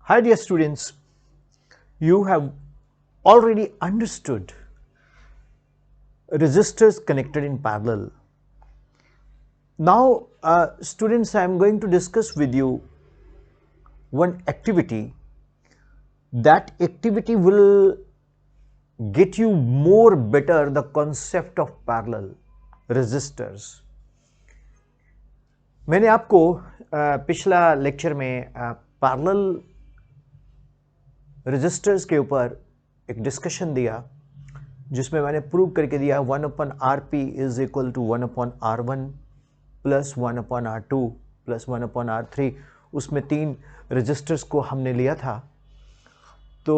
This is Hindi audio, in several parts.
Hi dear students, you have already understood resistors connected in parallel. Now students, I am going to discuss with you one activity. That activity will get you more better the concept of parallel resistors. मैंने आपको पिछला लेक्चर में पैरेलल रेजिस्टर्स के ऊपर एक डिस्कशन दिया जिसमें मैंने प्रूव करके दिया 1/Rp is equal to 1/R1 plus 1/R2 plus 1/R3। उसमें 3 रेजिस्टर्स को हमने लिया था। तो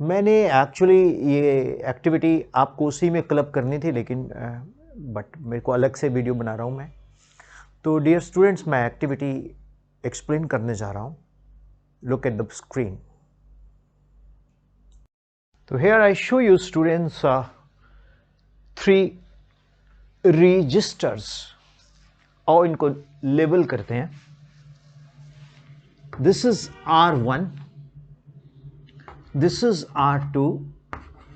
मैंने एक्चुअली ये एक्टिविटी आपको उसी में क्लब करनी थी, लेकिन बट मेरे को अलग से वीडियो बना रहा हूँ मैं। तो डियर स्टूडेंट्स, मैं एक्टिविटी एक्सप्लेन करने जा रहा हूँ। Look at the screen. तो here I show you students 3 registers, और इनको लेबल करते हैं। This is R1, this is R2,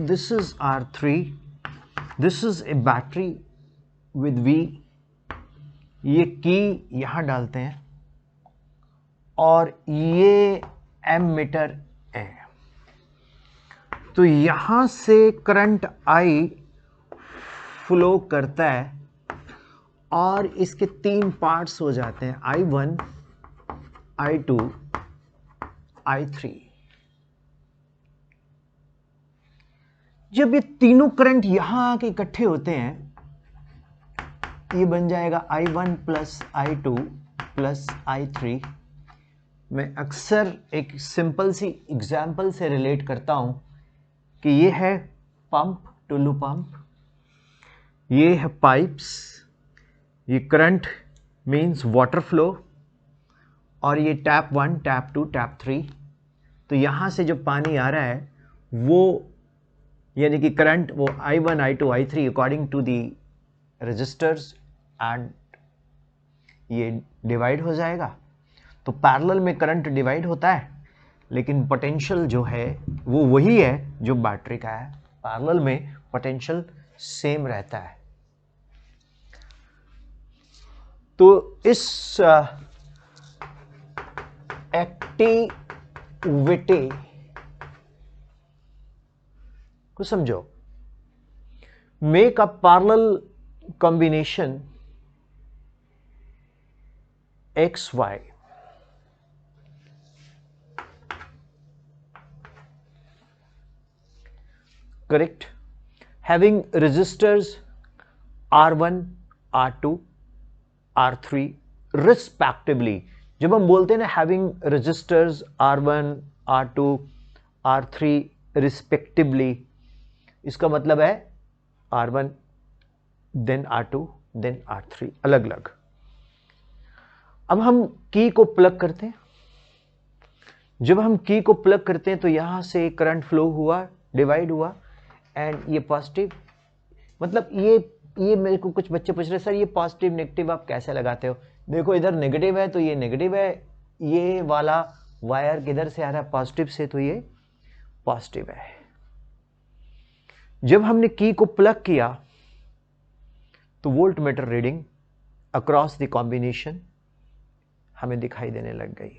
this is R3, this is a battery with V। ये की यहां डालते हैं और ये एमीटर है। तो यहां से करंट I फ्लो करता है और इसके 3 पार्ट्स हो जाते हैं, I1, I2, I3। जब ये तीनों करंट यहां आके इकट्ठे होते हैं, ये बन जाएगा I1 plus I2 plus I3। मैं अक्सर एक सिंपल सी एग्जाम्पल से रिलेट करता हूं कि ये है पंप, टुल्लू पंप, ये है पाइप्स, ये करंट मीन्स वाटर फ्लो, और ये टैप 1, टैप 2, टैप 3। तो यहां से जो पानी आ रहा है वो यानी कि करंट वो I1, I2, I3 according to the resistors, and ये डिवाइड हो जाएगा। तो पैरेलल में करंट डिवाइड होता है, लेकिन पोटेंशियल जो है वो वही है जो बैटरी का है। पैरेलल में पोटेंशियल सेम रहता है। तो इस एक्टिविटी को समझो। Make a parallel combination XY। Correct? Having resistors R1, R2, R3 respectively। जब हम बोलते हैं ना having resistors R1, R2, R3 respectively, इसका मतलब है R1 then R2 then R3 अलग अलग। अब हम की को प्लग करते हैं। जब हम की को प्लग करते हैं तो यहां से करंट फ्लो हुआ, डिवाइड हुआ, एंड ये पॉजिटिव, मतलब ये मेरे को कुछ बच्चे पूछ रहे सर ये पॉजिटिव नेगेटिव आप कैसे लगाते हो। देखो इधर नेगेटिव है तो ये नेगेटिव है, ये वाला वायर किधर से आ रहा है, पॉजिटिव से, तो ये पॉजिटिव है। जब हमने की को प्लग किया तो volt meter reading across the combination हमें दिखाई देने लग गई।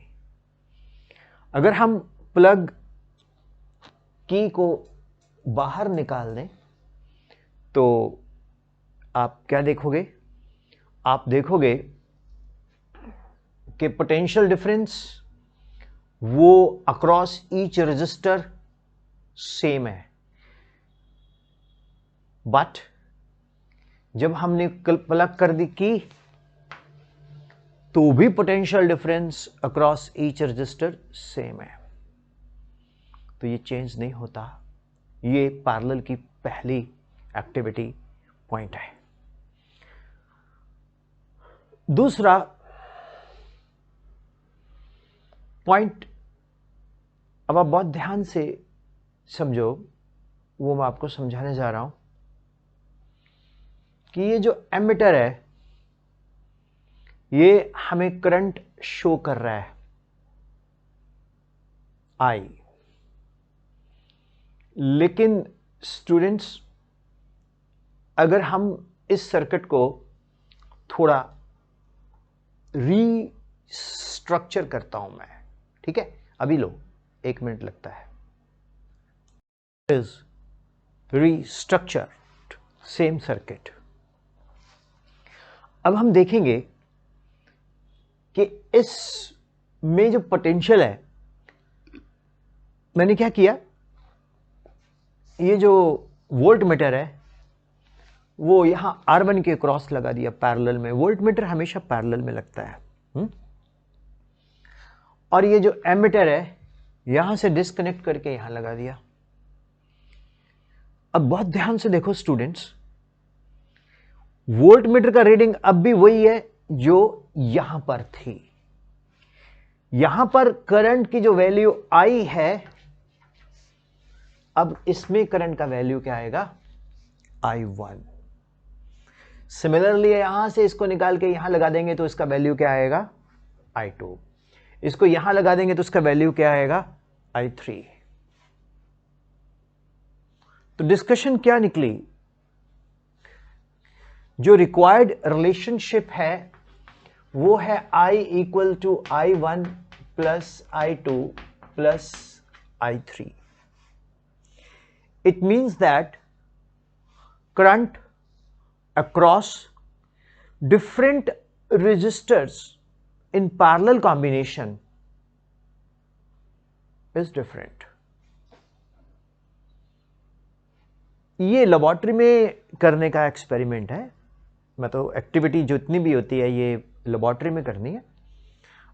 अगर हम प्लग की को बाहर निकाल दें तो आप क्या देखोगे? आप देखोगे कि पोटेंशियल डिफरेंस वो अक्रॉस ईच रेजिस्टर सेम है, बट जब हमने प्लग कर दी की तो भी potential difference across each resistor same है। तो ये चेंज नहीं होता। ये पैरेलल की पहली एक्टिविटी पॉइंट है। दूसरा पॉइंट, अब आप बहुत ध्यान से समझो, वो मैं आपको समझाने जा रहा हूं कि ये जो एमीटर है ये हमें करंट शो कर रहा है। I। लेकिन स्टूडेंट्स, अगर हम इस सर्किट को थोड़ा रीस्ट्रक्चर करता हूं मैं, ठीक है, अभी लो 1 मिनट लगता है। Is restructured same circuit. अब हम देखेंगे कि इस में जो पोटेंशियल है, मैंने क्या किया, ये जो वोल्ट मीटर है वो यहां R1 के क्रॉस लगा दिया पैरेलल में। वोल्ट मीटर हमेशा पैरेलल में लगता है। और ये जो एमीटर है यहां से डिस्कनेक्ट करके यहां लगा दिया। अब बहुत ध्यान से देखो स्टूडेंट्स, वोल्ट मीटर का रीडिंग अब भी वही है जो यहां पर थी। यहां पर करंट की जो वैल्यू आई है, अब इसमें करंट का वैल्यू क्या आएगा, I1। सिमिलरली यहां से इसको निकाल के यहां लगा देंगे तो इसका वैल्यू क्या आएगा, I2। इसको यहां लगा देंगे तो इसका वैल्यू क्या आएगा, I3। तो डिस्कशन क्या निकली, जो रिक्वायर्ड रिलेशनशिप है वो है I equal to I1 plus I2 plus I3। It means that current across different resistors in parallel combination is different। ये लेबोरेटरी में करने का एक्सपेरिमेंट है। मैं तो एक्टिविटी जितनी भी होती है ये लेबोरेटरी में करनी है।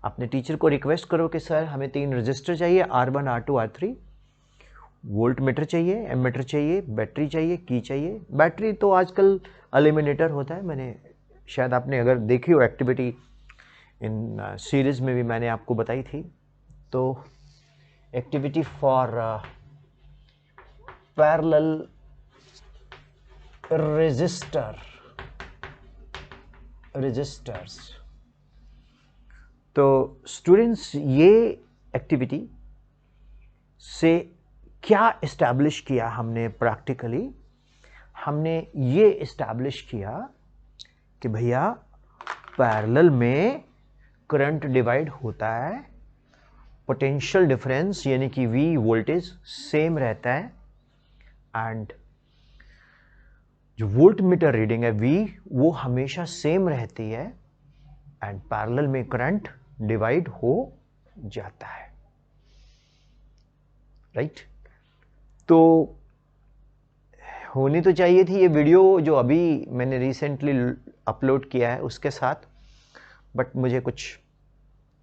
अपने टीचर को रिक्वेस्ट करो कि सर हमें 3 रजिस्टर चाहिए, R1, R2, R3, volt meter चाहिए, एमीटर चाहिए, बैटरी चाहिए, की चाहिए। बैटरी तो आजकल एलिमिनेटर होता है, मैंने शायद आपने अगर देखी हो एक्टिविटी इन सीरीज में भी मैंने आपको बताई थी। तो एक्टिविटी फॉर पैरेलल रजिस्टर्स। तो स्टूडेंट्स, ये एक्टिविटी से क्या इस्टेब्लिश किया हमने प्रैक्टिकली, हमने ये इस्टेब्लिश किया कि भैया पैरेलल में करंट डिवाइड होता है, पोटेंशियल डिफरेंस यानी कि V वोल्टेज सेम रहता है, एंड जो वोल्ट मीटर रीडिंग है V वो हमेशा सेम रहती है, एंड पैरेलल में करंट डिवाइड हो जाता है, राइट। तो होनी तो चाहिए थी ये वीडियो जो अभी मैंने रिसेंटली अपलोड किया है उसके साथ, बट मुझे कुछ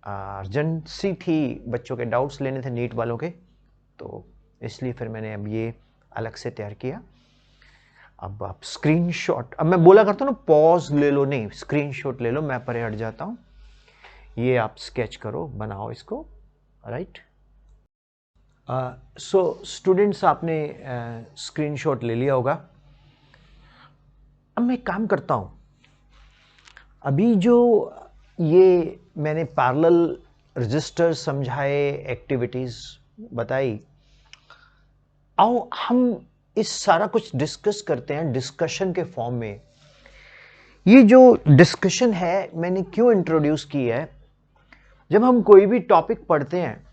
अर्जेंसी थी, बच्चों के डाउट्स लेने थे नीट वालों के, तो इसलिए फिर मैंने अब ये अलग से तैयार किया। अब आप स्क्रीनशॉट, अब मैं बोला करता हूँ ना पॉज ले लो, नहीं स्क्रीनशॉट ले लो, मैं परे हट जाता हूँ, ये आप स्केच करो, बनाओ इसको, राइट। सो स्टूडेंट्स, आपने स्क्रीनशॉट ले लिया होगा। अब मैं काम करता हूँ, अभी जो ये मैंने पैरेलल रजिस्टर समझाए, एक्टिविटीज बताई, आओ हम इस सारा कुछ डिस्कस करते हैं डिस्कशन के फॉर्म में। ये जो डिस्कशन है मैंने क्यों इंट्रोड्यूस की है, जब हम कोई भी टॉपिक पढ़ते हैं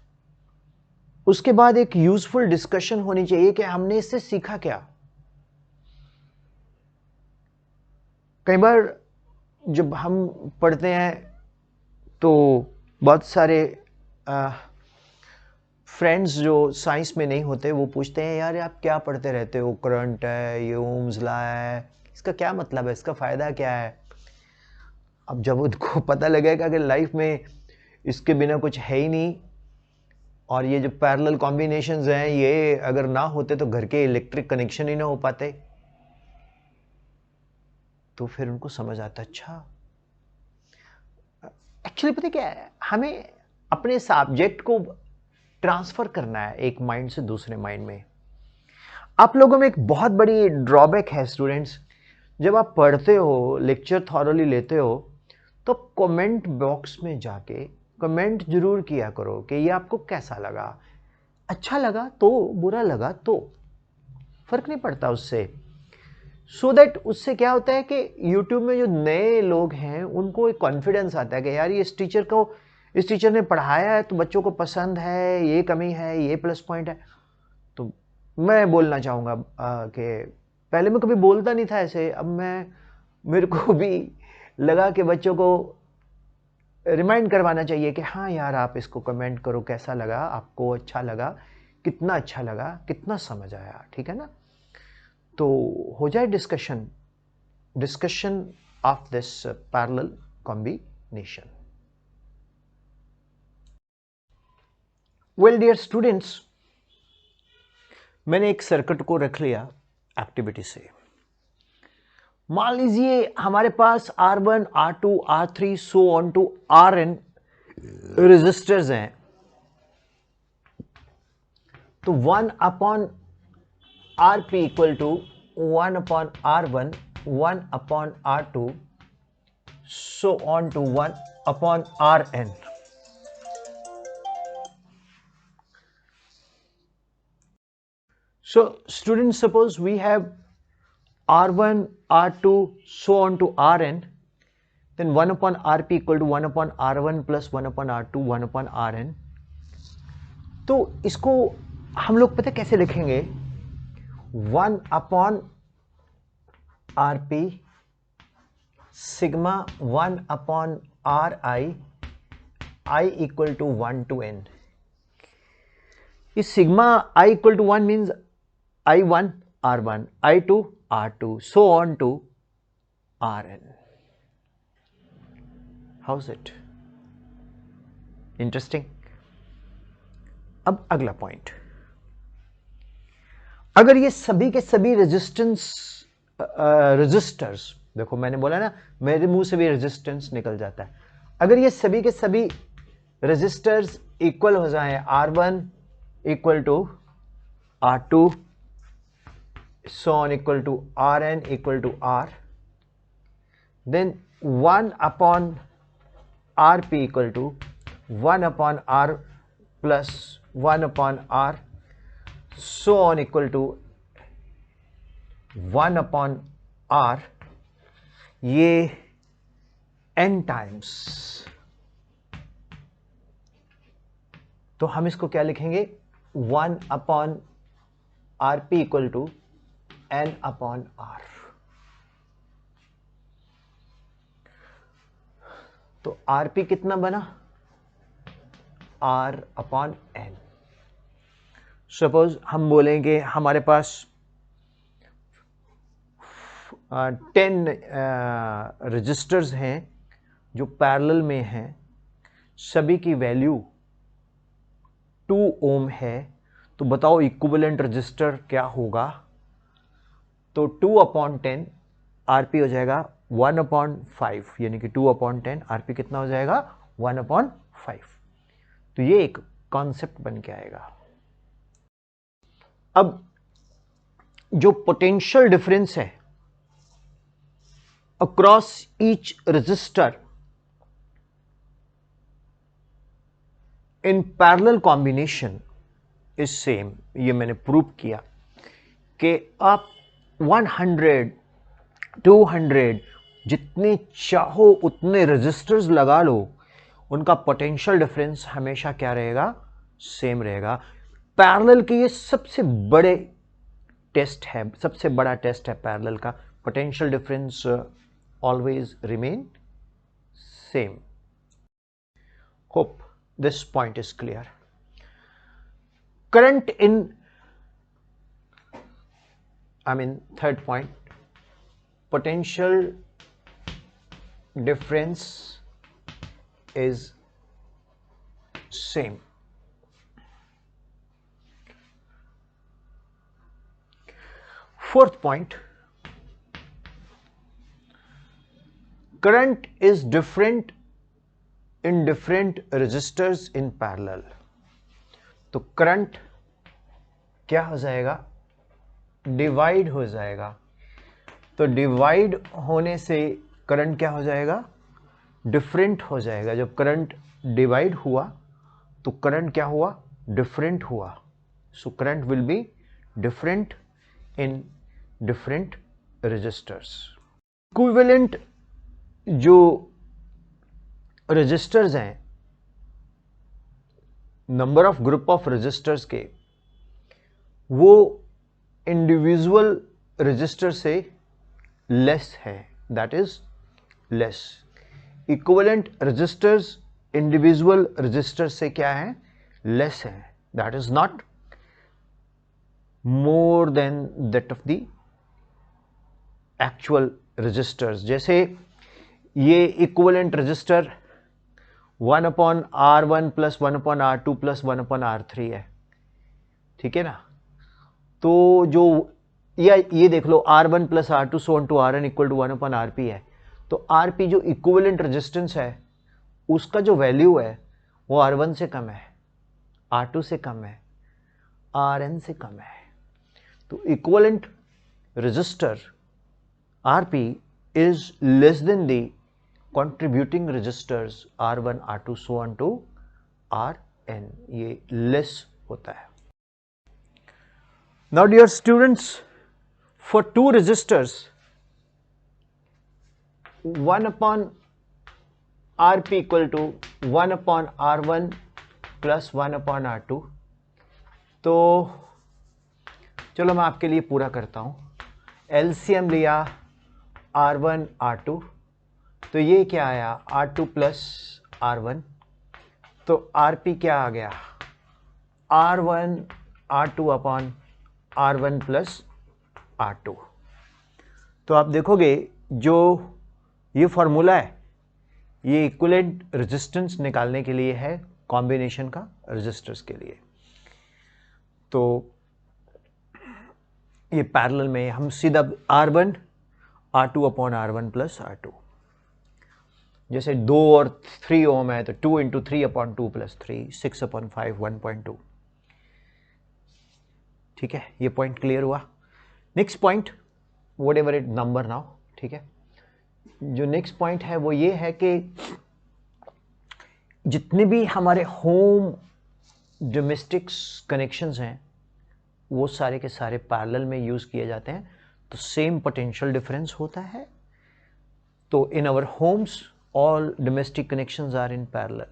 उसके बाद एक यूजफुल डिस्कशन होनी चाहिए कि हमने इससे सीखा क्या। कई बार जब हम पढ़ते हैं तो बहुत सारे फ्रेंड्स जो साइंस में नहीं होते वो पूछते हैं, यार आप क्या पढ़ते रहते हो, करंट है, ये ओम्स लॉ है, इसका क्या मतलब है, इसका फ़ायदा क्या है। अब जब उनको पता लगेगा कि लाइफ में इसके बिना कुछ है ही नहीं, और ये जो पैरेलल कॉम्बिनेशंस हैं ये अगर ना होते तो घर के इलेक्ट्रिक कनेक्शन ही ना हो पाते, तो फिर उनको समझ आता, अच्छा एक्चुअली पता क्या है, हमें अपने सब्जेक्ट को ट्रांसफर करना है एक माइंड से दूसरे माइंड में। आप लोगों में एक बहुत बड़ी ड्रॉबैक है स्टूडेंट्स, जब आप पढ़ते हो, लेक्चर थॉरली लेते हो, तो कमेंट बॉक्स में जाके कमेंट जरूर किया करो कि ये आपको कैसा लगा, अच्छा लगा तो, बुरा लगा तो, फर्क नहीं पड़ता उससे। सो दैट उससे क्या होता है कि यूट्यूब में जो नए लोग हैं उनको एक कॉन्फिडेंस आता है कि यार इस टीचर ने पढ़ाया है तो बच्चों को पसंद है, ये कमी है, ये प्लस पॉइंट है। तो मैं बोलना चाहूँगा कि पहले मैं कभी बोलता नहीं था ऐसे, अब मेरे को भी लगा कि बच्चों को रिमाइंड करवाना चाहिए कि हाँ यार आप इसको कमेंट करो, कैसा लगा आपको, अच्छा लगा, कितना अच्छा लगा, कितना समझ आया, ठीक है ना। तो हो जाए discussion of this parallel combination. Well dear students, मैंने एक सर्किट को रख लिया एक्टिविटी से। मान लीजिए हमारे पास R1, R2, R3 so on to Rn resistors हैं। तो 1 upon Rp equal to 1 upon R1, 1 upon R2 so on to 1 upon Rn। So students, suppose we have R1, R2 so on to Rn, then 1 upon Rp equal to 1 upon R1 plus 1 upon R2, 1 upon Rn। तो इसको हम लोग पता कैसे लिखेंगे, 1 upon Rp sigma 1 upon Ri, I equal to 1 to n। इस sigma I equal to 1 means I1 R1, I2 R2 so on to Rn। How's it? Interesting। अब अगला पॉइंट, अगर ये सभी के सभी रेजिस्टर्स, देखो मैंने बोला ना मेरे मुंह से भी रेजिस्टेंस निकल जाता है, अगर ये सभी के सभी रेजिस्टर्स इक्वल हो जाए, R1 equal to R2 so on equal to Rn equal to R, then 1 upon Rp equal to 1 upon R plus 1 upon R so on equal to 1 upon R, ये n times। तो हम इसको क्या लिखेंगे, 1 upon Rp equal to n upon R। तो Rp कितना बना, R upon n। सपोज हम बोलेंगे हमारे पास 10 रजिस्टर्स हैं जो पैरेलल में हैं, सभी की वैल्यू 2 ओम है। तो बताओ इक्विवेलेंट रजिस्टर क्या होगा। तो 2 अपॉन 10 आरपी हो जाएगा 1 अपॉन 5, यानी कि 2 अपॉन 10 आरपी कितना हो जाएगा 1 अपॉन 5। तो ये एक कॉन्सेप्ट बन के आएगा। अब जो पोटेंशियल डिफरेंस है across each resistor in parallel combination is same, ये मैंने प्रूव किया कि आप 100, 200 जितने चाहो उतने रजिस्टर्स लगा लो, उनका पोटेंशियल डिफरेंस हमेशा क्या रहेगा, सेम रहेगा। पैरेलल के ये सबसे बड़े टेस्ट है, सबसे बड़ा टेस्ट है पैरेलल का, potential difference always remain same. Hope this point is clear. Current in, third point, potential difference is same। Fourth point, current is different in different resistors in parallel। तो करंट क्या हो जाएगा, डिवाइड हो जाएगा। तो डिवाइड होने से करंट क्या हो जाएगा, डिफरेंट हो जाएगा। जब करंट डिवाइड हुआ तो करंट क्या हुआ, डिफरेंट हुआ। So current will be different in different resistors. Equivalent जो resistors हैं, number of group of resistors के, वो इंडिविजुअल रजिस्टर से लेस है, that is less. Equivalent resistors individual resistor से क्या है, लेस है, that is not more than that of the actual resistors. जैसे ये equivalent register 1/R1 plus 1/R2 plus 1/R3 है, ठीक है ना. तो जो ये देख लो R1 plus R2 so on to Rn equal to 1/Rp है. तो Rp जो इक्विवेलेंट रेजिस्टेंस है उसका जो वैल्यू है वो R1 से कम है, R2 से कम है, Rn से कम है. तो equivalent resistor Rp is less than the contributing resistors R1, R2 so on to Rn. ये less होता है. Now dear students, for two resistors 1/Rp equal to 1/R1 plus 1/R2. तो चलो मैं आपके लिए पूरा करता हूं. LCM लिया R1 R2, तो ये क्या आया R2 प्लस R1. तो Rp क्या आ गया, R1 R2 upon R1 plus R2. तो आप देखोगे जो ये फॉर्मूला है ये इक्विवेलेंट रेजिस्टेंस निकालने के लिए है, कॉम्बिनेशन का रेजिस्टर्स के लिए. तो ये पैरेलल में हम सीधा R1 R2 upon R1 plus R2. जैसे 2 और 3 ओम है तो 2 इंटू 3 अपॉन 2 प्लस 3, 6 अपॉन 5 1.2. ठीक है, ये पॉइंट क्लियर हुआ. Next point, what ever it number now, ठीक है. जो नेक्स्ट पॉइंट है वो ये है कि जितने भी हमारे होम डोमेस्टिक्स कनेक्शंस हैं वो सारे के सारे पैरेलल में यूज किए जाते हैं, तो सेम पोटेंशियल डिफरेंस होता है. तो in our homes all domestic connections are in parallel.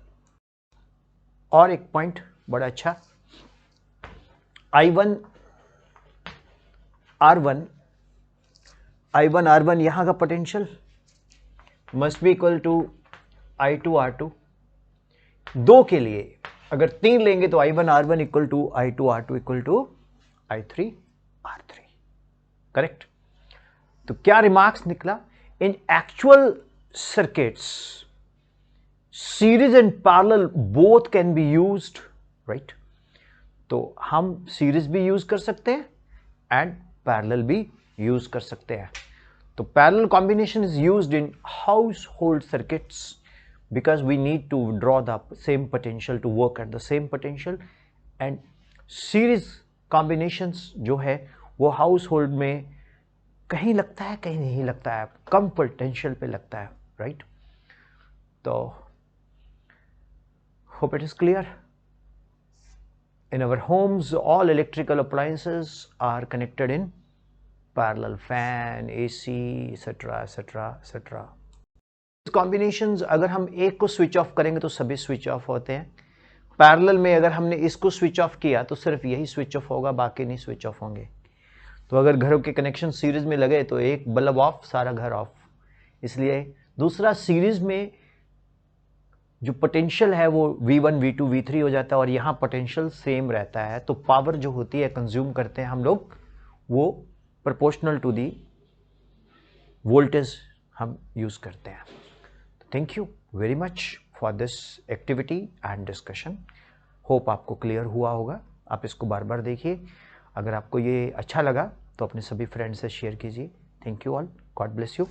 और एक पॉइंट बड़ा अच्छा, I1 R1 यहां का potential must be equal to I2 R2. 2 के लिए, अगर 3 लेंगे तो I1 R1 equal to I2 R2 equal to I3 R3. Correct. तो क्या रिमार्क्स निकला, in actual circuits series and parallel both can be used, right? तो हम सीरीज भी यूज कर सकते हैं एंड पैरेलल भी यूज कर सकते हैं. तो parallel combination is used in household circuits because we need to draw the same potential to work at the same potential. And series combinations जो है वो हाउस होल्ड में कहीं लगता है कहीं नहीं लगता है, कम पोटेंशियल पे लगता है, राइट. तो hope it is clear. In our homes all electrical appliances are connected in parallel, fan, AC, etc. etc. etc. Combinations अगर हम एक को स्विच ऑफ करेंगे तो सभी स्विच ऑफ होते हैं. पैरेलल में अगर हमने इसको स्विच ऑफ किया तो सिर्फ यही स्विच ऑफ होगा, बाकी नहीं स्विच ऑफ होंगे. तो अगर घरों के कनेक्शन सीरीज में लगे तो एक बल्ब ऑफ, सारा घर ऑफ. इसलिए दूसरा, सीरीज में जो पोटेंशियल है वो V1 V2 V3 हो जाता है और यहाँ पोटेंशियल सेम रहता है. तो पावर जो होती है कंज्यूम करते हैं हम लोग वो प्रोपोर्शनल टू दी वोल्टेज हम यूज करते हैं. Thank you very much for this activity and discussion. Hope आपको क्लियर हुआ होगा. आप इसको बार बार देखिए. अगर आपको ये अच्छा लगा तो अपने सभी फ्रेंड्स से शेयर कीजिए. Thank you all. God bless you.